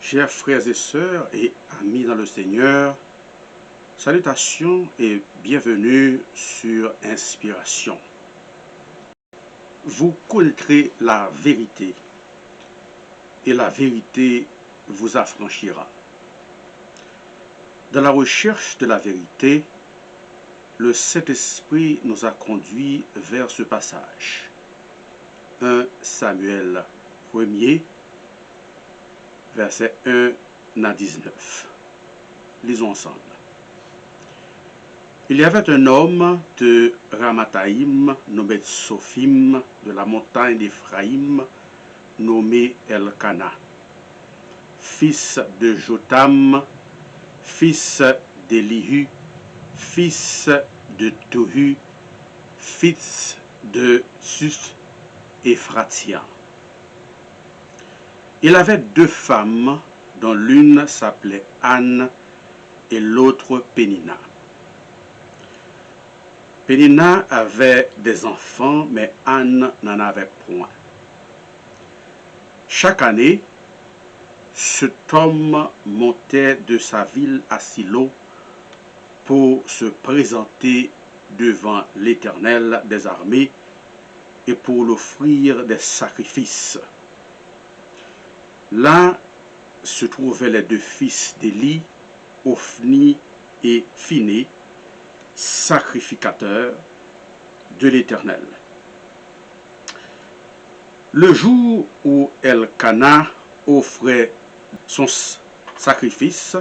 Chers frères et sœurs et amis dans le Seigneur, salutations et bienvenue sur Inspiration. Vous connaîtrez la vérité et la vérité vous affranchira. Dans la recherche de la vérité, le Saint-Esprit nous a conduits vers ce passage. 1 Samuel 1er, versets 1 à 19. Lisons ensemble. Il y avait un homme de Ramathaïm, nommé Sophim, de la montagne d'Éphraïm, nommé Elkana, fils de Jotam, fils d'Elihu, fils de Tohu, fils de Sus, Éphratien. Il avait deux femmes, dont l'une s'appelait Anne et l'autre Pénina. Pénina avait des enfants, mais Anne n'en avait point. Chaque année, cet homme montait de sa ville à Silo pour se présenter devant l'Éternel des armées et pour l'offrir des sacrifices. Là se trouvaient les deux fils d'Élie, Ophni et Phiné, sacrificateurs de l'Éternel. Le jour où Elkana offrait son sacrifice,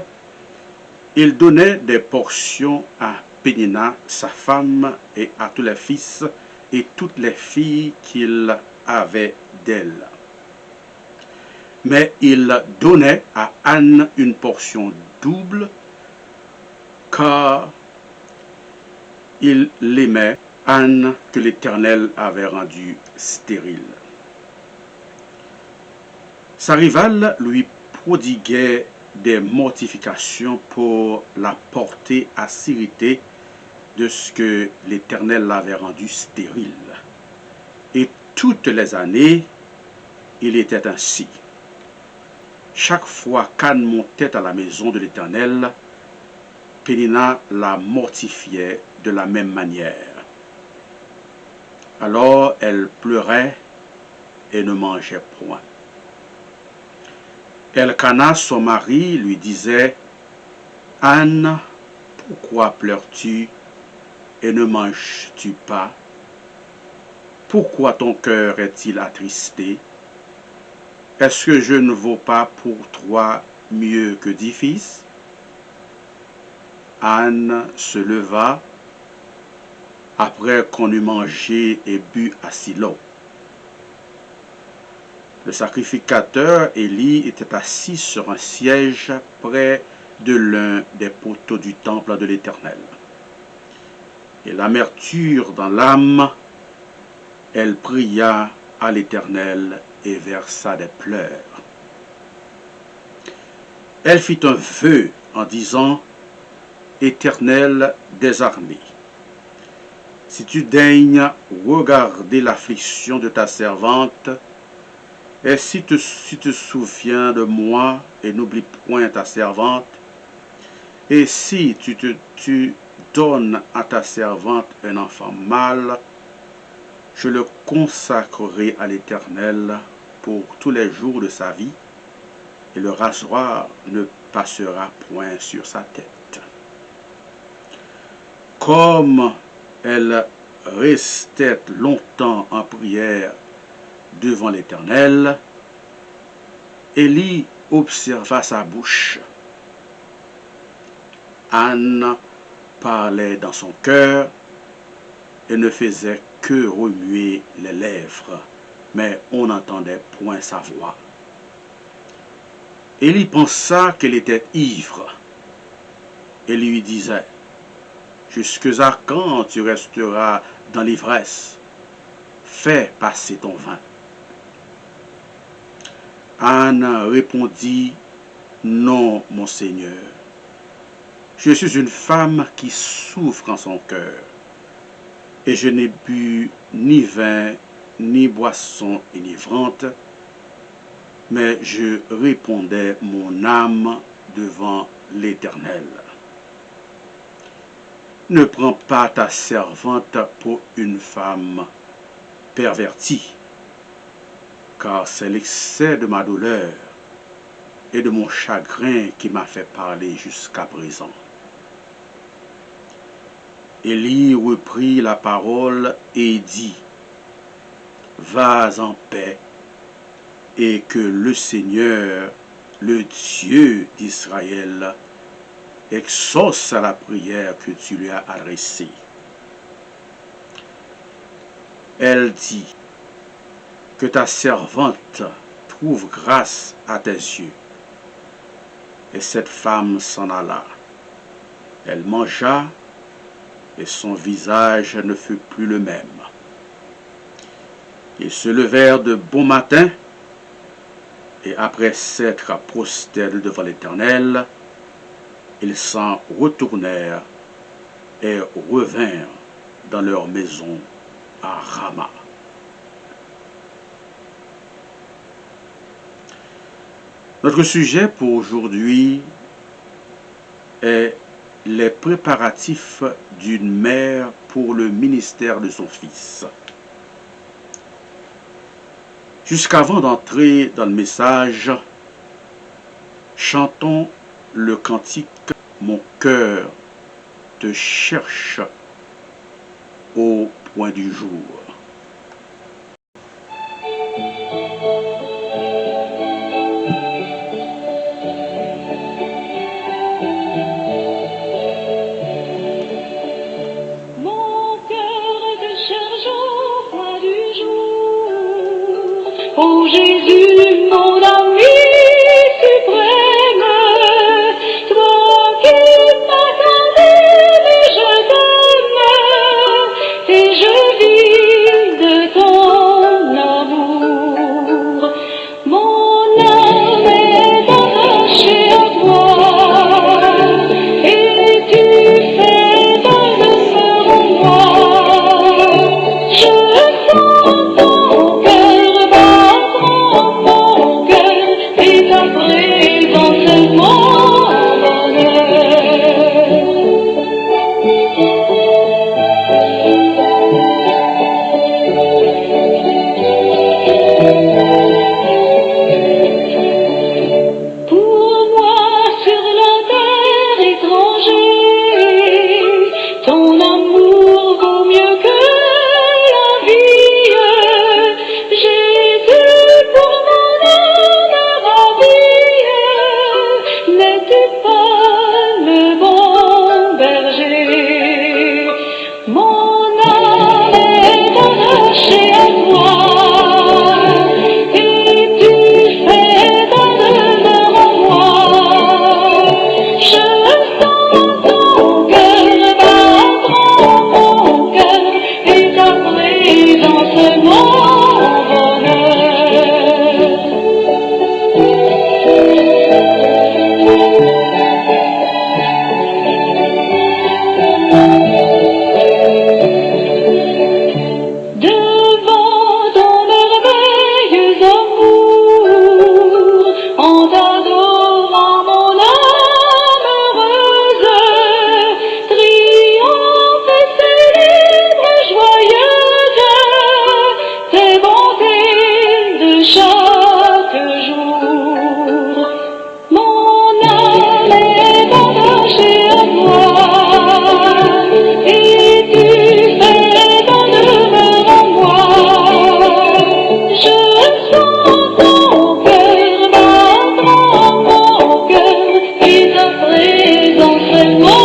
il donnait des portions à Pénina, sa femme, et à tous les fils et toutes les filles qu'il avait d'elle. Mais il donnait à Anne une portion double, car il l'aimait, Anne que l'Éternel avait rendue stérile. Sa rivale lui prodiguait des mortifications pour la porter à s'irriter de ce que l'Éternel l'avait rendue stérile. Et toutes les années, il était ainsi. Chaque fois qu'Anne montait à la maison de l'Éternel, Pénina la mortifiait de la même manière. Alors elle pleurait et ne mangeait point. Elkana, son mari, lui disait: « Anne, pourquoi pleures-tu et ne manges-tu pas? Pourquoi ton cœur est-il attristé? Est-ce que je ne vaux pas pour toi mieux que 10 fils? » Anne se leva après qu'on eut mangé et bu à Silo. Le sacrificateur Élie était assis sur un siège près de l'un des poteaux du temple de l'Éternel. Et l'amertume dans l'âme, elle pria à l'Éternel et versa des pleurs. Elle fit un vœu en disant: « Éternel des armées, si tu daignes regarder l'affliction de ta servante, et si tu te souviens de moi et n'oublie point ta servante, et si tu donnes à ta servante un enfant mâle, je le consacrerai à l'Éternel pour tous les jours de sa vie, et le rasoir ne passera point sur sa tête. » Comme elle restait longtemps en prière devant l'Éternel, Élie observa sa bouche. Anne parlait dans son cœur et ne faisait que remuer les lèvres, mais on n'entendait point sa voix. Élie pensa qu'elle était ivre et lui disait: « Jusque à quand tu resteras dans l'ivresse? Fais passer ton vin. » Anne répondit: « Non, mon Seigneur. Je suis une femme qui souffre en son cœur, et je n'ai bu ni vin, ni boisson enivrante, Mais je répondais mon âme devant l'Éternel. Ne prends pas ta servante pour une femme pervertie, car c'est l'excès de ma douleur et de mon chagrin qui m'a fait parler jusqu'à présent. Élie reprit la parole et dit, vas en paix, et que le Seigneur, le Dieu d'Israël, exauce la prière que tu lui as adressée. Elle dit, que ta servante trouve grâce à tes yeux. Et cette femme s'en alla. Elle mangea, et son visage ne fut plus le même. Ils se levèrent de bon matin, et après s'être prosternés devant l'Éternel, ils s'en retournèrent et revinrent dans leur maison à Rama. Notre sujet pour aujourd'hui est les préparatifs d'une mère pour le ministère de son fils. Jusqu'avant d'entrer dans le message, chantons le cantique « Mon cœur te cherche au point du jour ». Oh Jésus, mon ami suprême, toi qui m'attendais, mais je t'aime, et je vis de ton amour. Mon âme est attachée à toi, et tu fais d'un demeure en moi. Je sens ton cœur battre en mon cœur, et ta présence est mon Pour moi sur la terre étrangère, ton amour vaut mieux que la vie. Jésus, pour mon âme ravie, n'es-tu pas le bon berger? Mon âme est attachée à toi, et tu fais ta demeure en moi. Je sens ton cœur battre en mon cœur, et ta présence est mon devant ton merveilleux amour, en t'adorant mon âme heureuse, triomphe et célèbre joyeuse tes bontés de chaque jour. Mon âme est attachée à toi, et tu fais ta demeure en moi. Je sens ton cœur battre en mon cœur, et ta présence est mon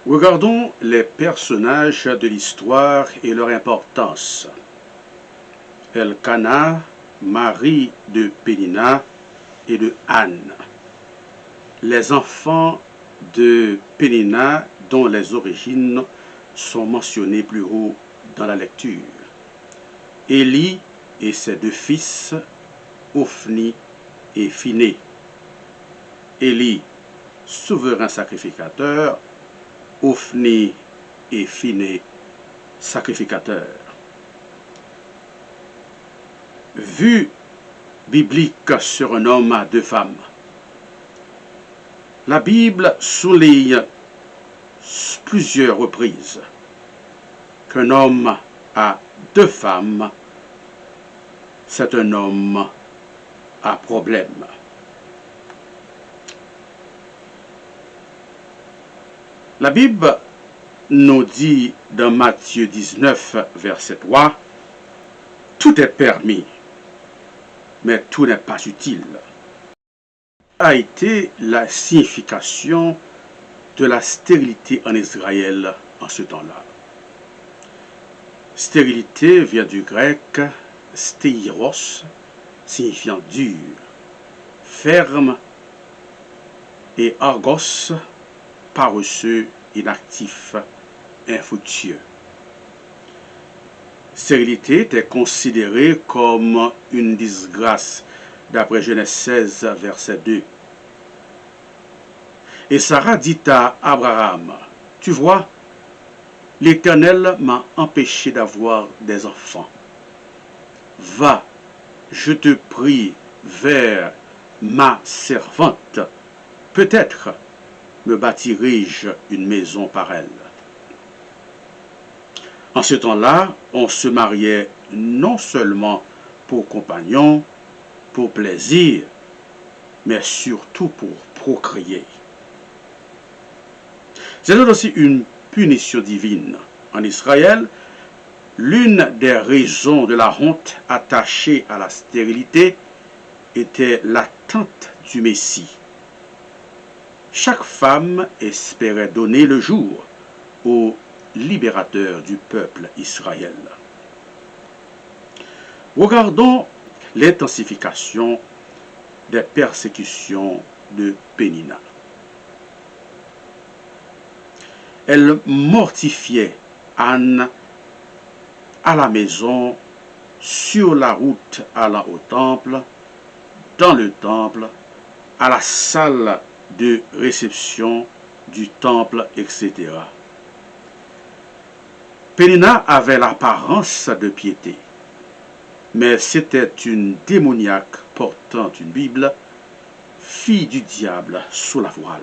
Regardons les personnages de l'histoire et leur importance. Elkana, mari de Pénina et de Anne. Les enfants de Pénina dont les origines sont mentionnées plus haut dans la lecture. Élie et ses deux fils, Ophni et Phiné. Élie, souverain sacrificateur, Ophni et Phiné, sacrificateur. Vue biblique sur un homme à deux femmes. La Bible souligne plusieurs reprises qu'un homme a deux femmes, c'est un homme à problème. La Bible nous dit dans Matthieu 19, verset 3, « Tout est permis, mais tout n'est pas utile. » A été la signification de la stérilité en Israël en ce temps-là. Stérilité vient du grec stéiros, signifiant dur, ferme, et argos, paresseux, inactif, infructueux. Stérilité était considérée comme une disgrâce, d'après Genèse 16, verset 2. Et Sarah dit à Abraham, « Tu vois, l'Éternel m'a empêché d'avoir des enfants. Va, je te prie, vers ma servante. Peut-être me bâtirai-je une maison par elle. » En ce temps-là, on se mariait non seulement pour compagnon, pour plaisir, mais surtout pour procréer. C'est aussi une punition divine. En Israël, l'une des raisons de la honte attachée à la stérilité était l'attente du Messie. Chaque femme espérait donner le jour au libérateur du peuple Israël. Regardons l'intensification des persécutions de Pénina. Elle mortifiait Anne à la maison, sur la route allant au temple, dans le temple, à la salle de réception du temple, etc. Pénina avait l'apparence de piété, mais c'était une démoniaque portant une Bible, fille du diable sous la voile.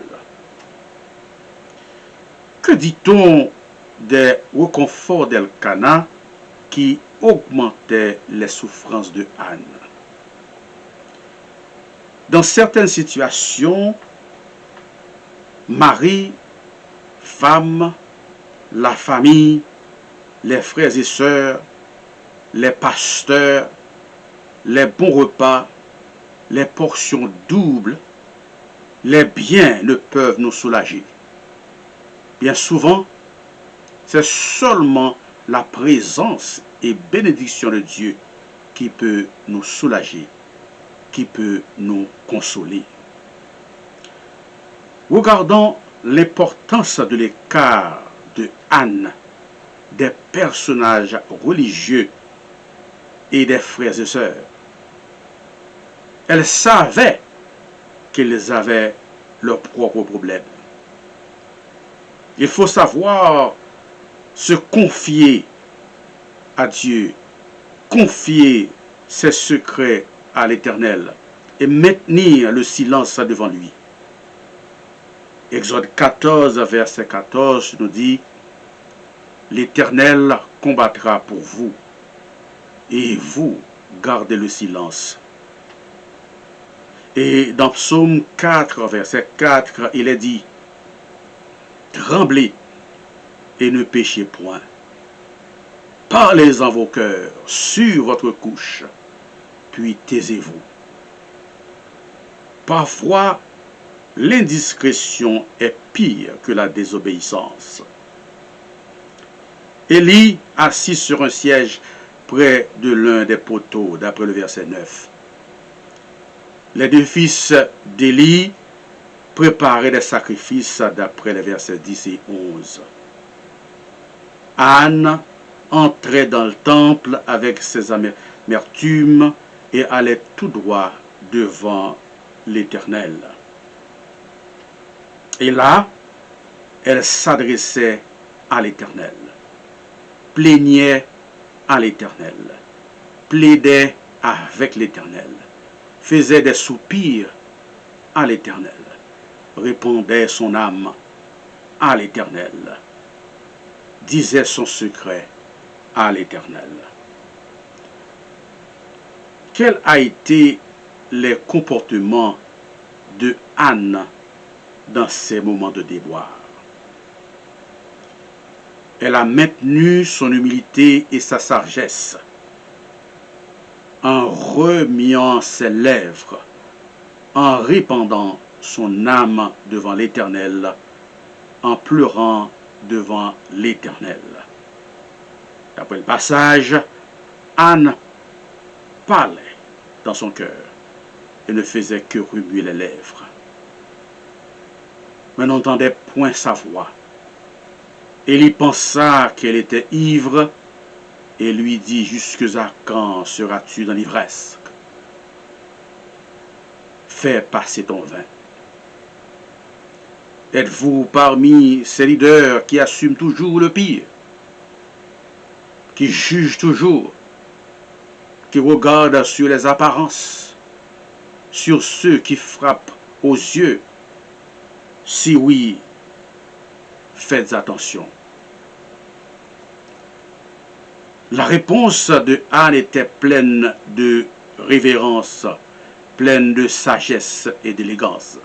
Que dit-on des réconforts d'Elkana qui augmentaient les souffrances de Anne? Dans certaines situations, mari, femme, la famille, les frères et sœurs, les pasteurs, les bons repas, les portions doubles, les biens ne peuvent nous soulager. Bien souvent, c'est seulement la présence et bénédiction de Dieu qui peut nous soulager, qui peut nous consoler. Regardons l'importance de l'écart de Anne, des personnages religieux et des frères et sœurs. Elle savait qu'ils avaient leurs propres problèmes. Il faut savoir se confier à Dieu, confier ses secrets à l'Éternel et maintenir le silence devant lui. Exode 14, verset 14 nous dit « L'Éternel combattra pour vous, et vous gardez le silence. » Et dans Psaume 4, verset 4, il est dit « Tremblez et ne péchez point. Parlez en vos cœurs sur votre couche, puis taisez-vous. » Parfois, l'indiscrétion est pire que la désobéissance. Élie, assis sur un siège près de l'un des poteaux, d'après le verset 9. Les deux fils d'Élie préparaient des sacrifices, d'après les versets 10 et 11. Anne entrait dans le temple avec ses amertumes et allait tout droit devant l'Éternel. Et là, elle s'adressait à l'Éternel, plaignait à l'Éternel, plaidait avec l'Éternel, faisait des soupirs à l'Éternel, répondait son âme à l'Éternel, disait son secret à l'Éternel. Quels a été les comportements de Anne dans ces moments de déboire? Elle a maintenu son humilité et sa sagesse en remuant ses lèvres, en répandant son âme devant l'Éternel, en pleurant devant l'Éternel. D'après le passage, Anne parlait dans son cœur et ne faisait que remuer les lèvres, mais n'entendait point sa voix. Élie pensa qu'elle était ivre et lui dit: jusque à quand seras-tu dans l'ivresse? Fais passer ton vin. Êtes-vous parmi ces leaders qui assument toujours le pire, qui jugent toujours, qui regardent sur les apparences, sur ceux qui frappent aux yeux? Si oui, faites attention. La réponse de Anne était pleine de révérence, pleine de sagesse et d'élégance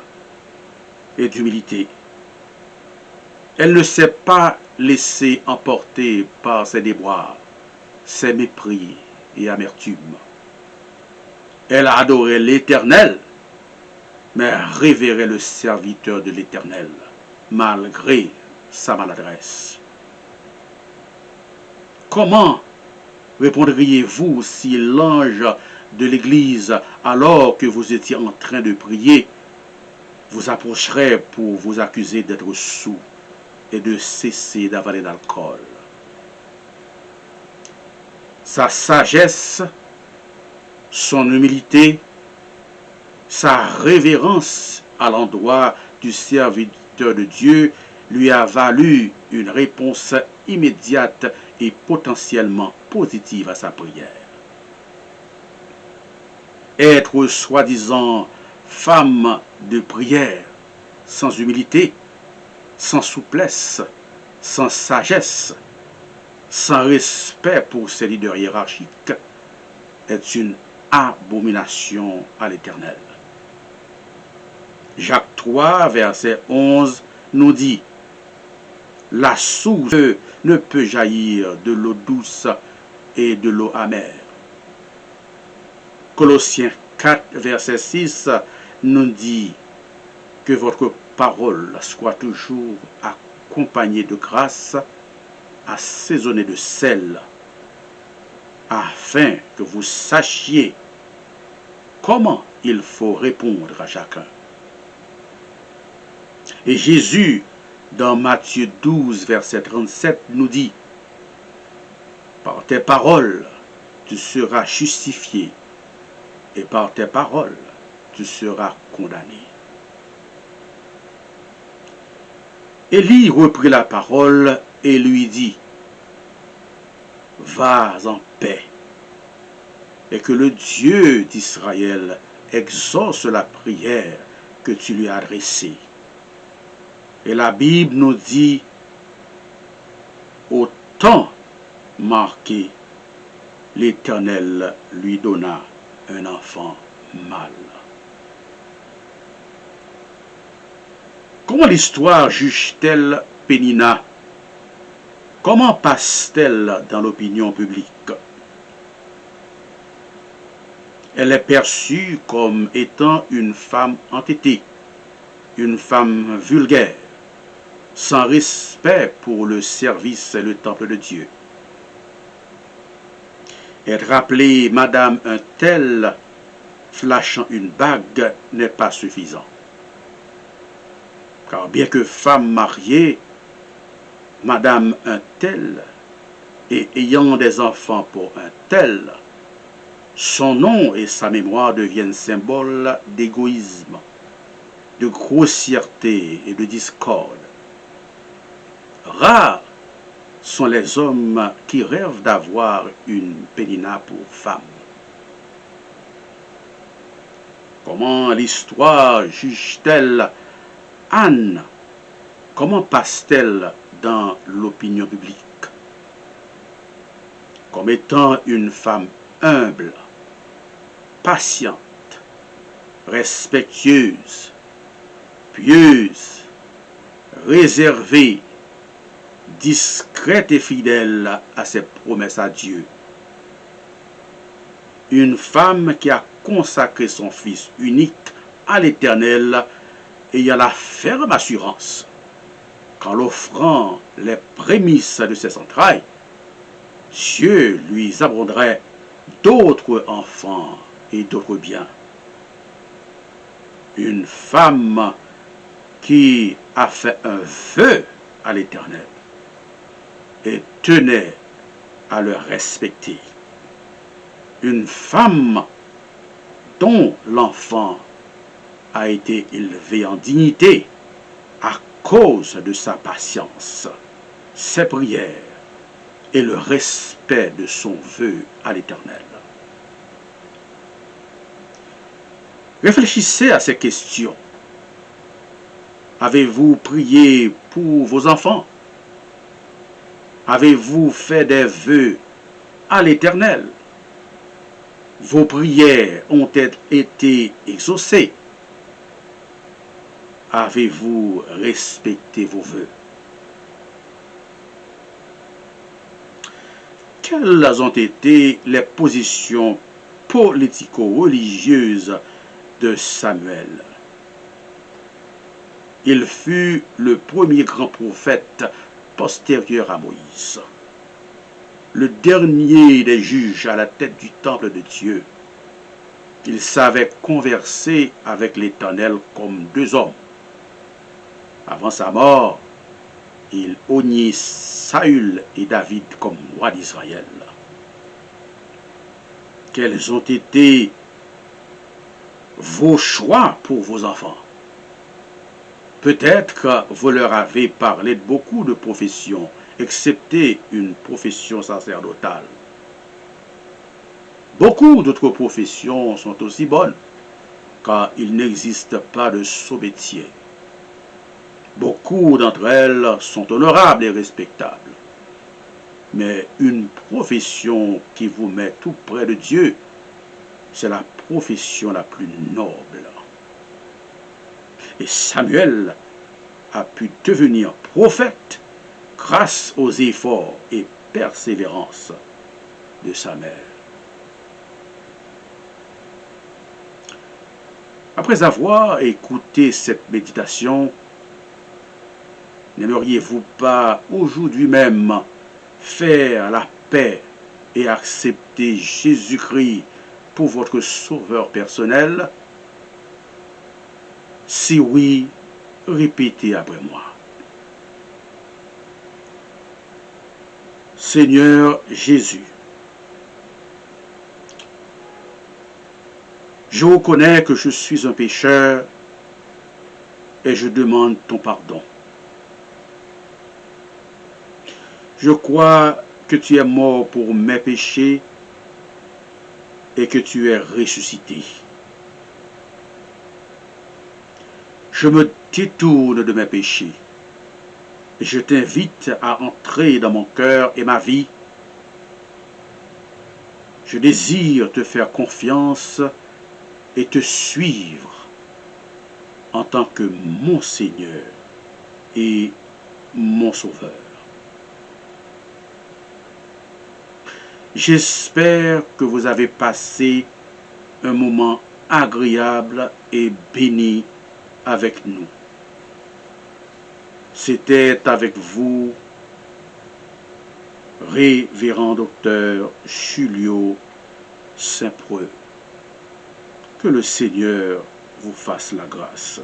et d'humilité. Elle ne s'est pas laissée emporter par ses déboires, ses mépris et amertumes. Elle adorait l'Éternel, mais révérait le serviteur de l'Éternel, malgré sa maladresse. Comment répondriez-vous si l'ange de l'Église, alors que vous étiez en train de prier, vous approcherait pour vous accuser d'être sous et de cesser d'avaler d'alcool? Sa sagesse, son humilité, sa révérence à l'endroit du serviteur de Dieu lui a valu une réponse immédiate et potentiellement positive à sa prière. Être soi-disant femme de prière, sans humilité, sans souplesse, sans sagesse, sans respect pour ses leaders hiérarchiques, est une abomination à l'Éternel. Jacques 3, verset 11, nous dit: la source ne peut jaillir de l'eau douce et de l'eau amère. Colossiens 4, verset 6 nous dit que votre parole soit toujours accompagnée de grâce, assaisonnée de sel, afin que vous sachiez comment il faut répondre à chacun. Et Jésus, dans Matthieu 12, verset 37, nous dit: par tes paroles, tu seras justifié, et par tes paroles, tu seras condamné. Élie reprit la parole et lui dit: vas en paix, et que le Dieu d'Israël exauce la prière que tu lui as adressée. Et la Bible nous dit: au temps marqué, l'Éternel lui donna un enfant mâle. Comment l'histoire juge-t-elle Pénina? Comment passe-t-elle dans l'opinion publique? Elle est perçue comme étant une femme entêtée, une femme vulgaire, sans respect pour le service et le temple de Dieu. Être appelée Madame un tel, flashant une bague, n'est pas suffisant. Car bien que femme mariée, Madame un tel, et ayant des enfants pour un tel, son nom et sa mémoire deviennent symboles d'égoïsme, de grossièreté et de discorde. Rares sont les hommes qui rêvent d'avoir une Pénina pour femme. Comment l'histoire juge-t-elle Anne? Comment passe-t-elle dans l'opinion publique? Comme étant une femme humble, patiente, respectueuse, pieuse, réservée, discrète et fidèle à ses promesses à Dieu. Une femme qui a consacré son Fils unique à l'Éternel, ayant la ferme assurance qu'en l'offrant les prémices de ses entrailles, Dieu lui abonderait d'autres enfants et d'autres biens. Une femme qui a fait un vœu à l'Éternel et tenait à le respecter. Une femme dont l'enfant a été élevé en dignité à cause de sa patience, ses prières et le respect de son vœu à l'Éternel. Réfléchissez à ces questions. Avez-vous prié pour vos enfants? Avez-vous fait des vœux à l'Éternel? Vos prières ont-elles été exaucées? Avez-vous respecté vos vœux? Quelles ont été les positions politico-religieuses de Samuel? Il fut le premier grand prophète postérieur à Moïse, le dernier des juges à la tête du temple de Dieu. Il savait converser avec l'Éternel comme deux hommes. Avant sa mort, il oignit Saül et David comme rois d'Israël. Quels ont été vos choix pour vos enfants? Peut-être que vous leur avez parlé de beaucoup de professions, excepté une profession sacerdotale. Beaucoup d'autres professions sont aussi bonnes, car il n'existe pas de sot métier. Beaucoup d'entre elles sont honorables et respectables. Mais une profession qui vous met tout près de Dieu, c'est la profession la plus noble. Et Samuel a pu devenir prophète grâce aux efforts et persévérances de sa mère. Après avoir écouté cette méditation, n'aimeriez-vous pas aujourd'hui même faire la paix et accepter Jésus-Christ pour votre sauveur personnel? Si oui, répétez après moi. Seigneur Jésus, je reconnais que je suis un pécheur et je demande ton pardon. Je crois que tu es mort pour mes péchés et que tu es ressuscité. Je me détourne de mes péchés et je t'invite à entrer dans mon cœur et ma vie. Je désire te faire confiance et te suivre en tant que mon Seigneur et mon Sauveur. J'espère que vous avez passé un moment agréable et béni avec nous. C'était avec vous, Révérend Docteur Julio Saint-Preux. Que le Seigneur vous fasse la grâce.